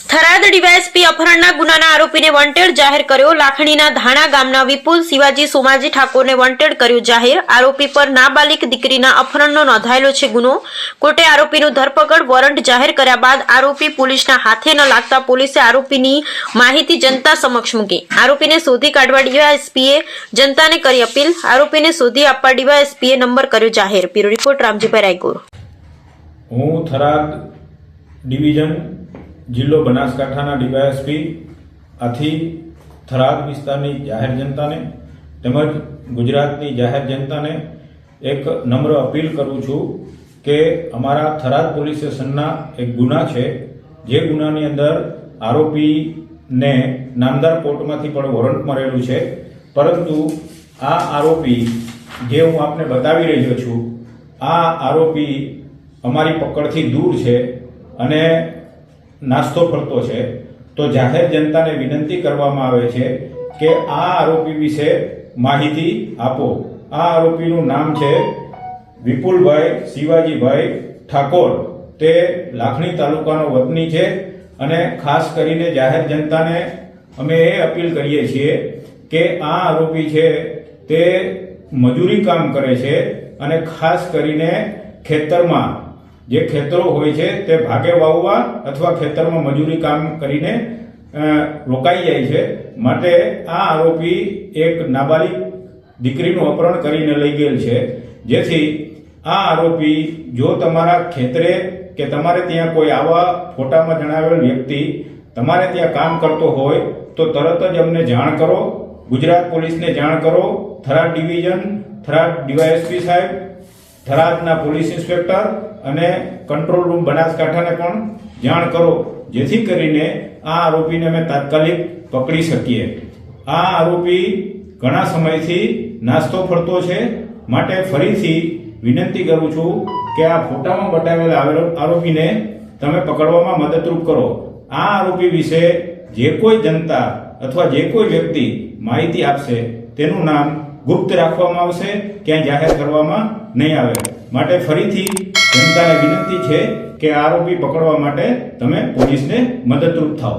Tharad DYSP અપહરણના ગુનાના આરોપીને wanted જાહેર કર્યો। લાખણીના ધાણા ગામના વિપુલ શિવાજી સોમાજી ઠાકોરને વોન્ટેડ કર્યો જાહેર। આરોપી પર નાબાલિગ દીકરીના અપહરણનો નોંધાયેલો છે ગુનો। કોર્ટે આરોપીનું ધરપકડ વોરંટ જાહેર કર્યા બાદ આરોપી પોલીસના હાથે ન લાગતા પોલીસે આરોપીની માહિતી જનતા સમક્ષ મૂકી। આરોપીને શોધી કાઢવા ડીવાયએસપીએ જનતાને કરી અપીલ। આરોપીને શોધી આપવા ડીવાયએસપીએ નંબર કર્યો જાહેર। Bureau report Ramjibhai Raigor. હું થરાદ ડિવિઝન जिल्लो बनासकांठाना ડીવાયએસપી आथी थराद विस्तारनी जाहेर जनताने તેમજ गुजरातनी जाहेर जनताने एक नम्र अपील करूँ छूँ के अमारा थराद पोलीस स्टेशनना एक गुना है जे गुनानी अंदर आरोपी ने नामदार कोर्टमांथी पण वोरंट मळेलुं छे, परंतु आ आरोपी जे हूँ आपने बतावी रह्यो छूं आ आरोपी अमारी पकड़थी दूर छे अने नास्तो फरतो है। तो जाहेर जनता ने विनंती करवामां आवे छे के आ आरोपी विषे माहिती आपो। आ आरोपीनुं नाम छे विपुलभाई शिवाजीभाई ठाकोर। ते लाखणी तालुकानो वतनी छे अने खास करीने जाहेर जनता ने अमे ए अपील करीए छीए के आ आरोपी छे ते मजूरी काम करे छे अने खास करीने खेतरमां जे खेतरो होय छे ते भागे वाववा अथवा खेतरमां मजूरी काम करीने रोकाई जाय छे। माटे आ आरोपी एक नाबालिग दीकरीनुं अपहरण करीने लई गेल छे, जेथी आ आरोपी जो तमारा खेतरे के तमारे त्यां कोई आवा फोटामां जणावेल व्यक्ति तमारे त्यां काम करतो होय तो तरत ज अमने जाण करो। गुजरात पोलीसने जाण करो। थराद डिविजन, थराद ડીવાયએસપી साहेब, थरादना पोलीस इंस्पेक्टर અને કંટ્રોલ રૂમ બનાસકાંઠાને પણ જાણ કરો, જેથી કરીને આ આરોપીને અમે તાત્કાલિક પકડી શકીએ। આ આરોપી ઘણા સમયથી નાસ્તો ફરતો છે, માટે ફરીથી વિનંતી કરું છું કે આ ફોટામાં બતાવેલા આરોપીને તમે પકડવામાં મદદરૂપ કરો। આ આરોપી વિશે જે કોઈ જનતા અથવા જે કોઈ વ્યક્તિ માહિતી આપશે તેનું નામ ગુપ્ત રાખવામાં આવશે, ક્યાંય જાહેર કરવામાં નહીં આવે। માટે ફરીથી जनता ने विनंती है कि आरोपी पकड़वा माटे तमे पोलीस ने मददरूप थाओ।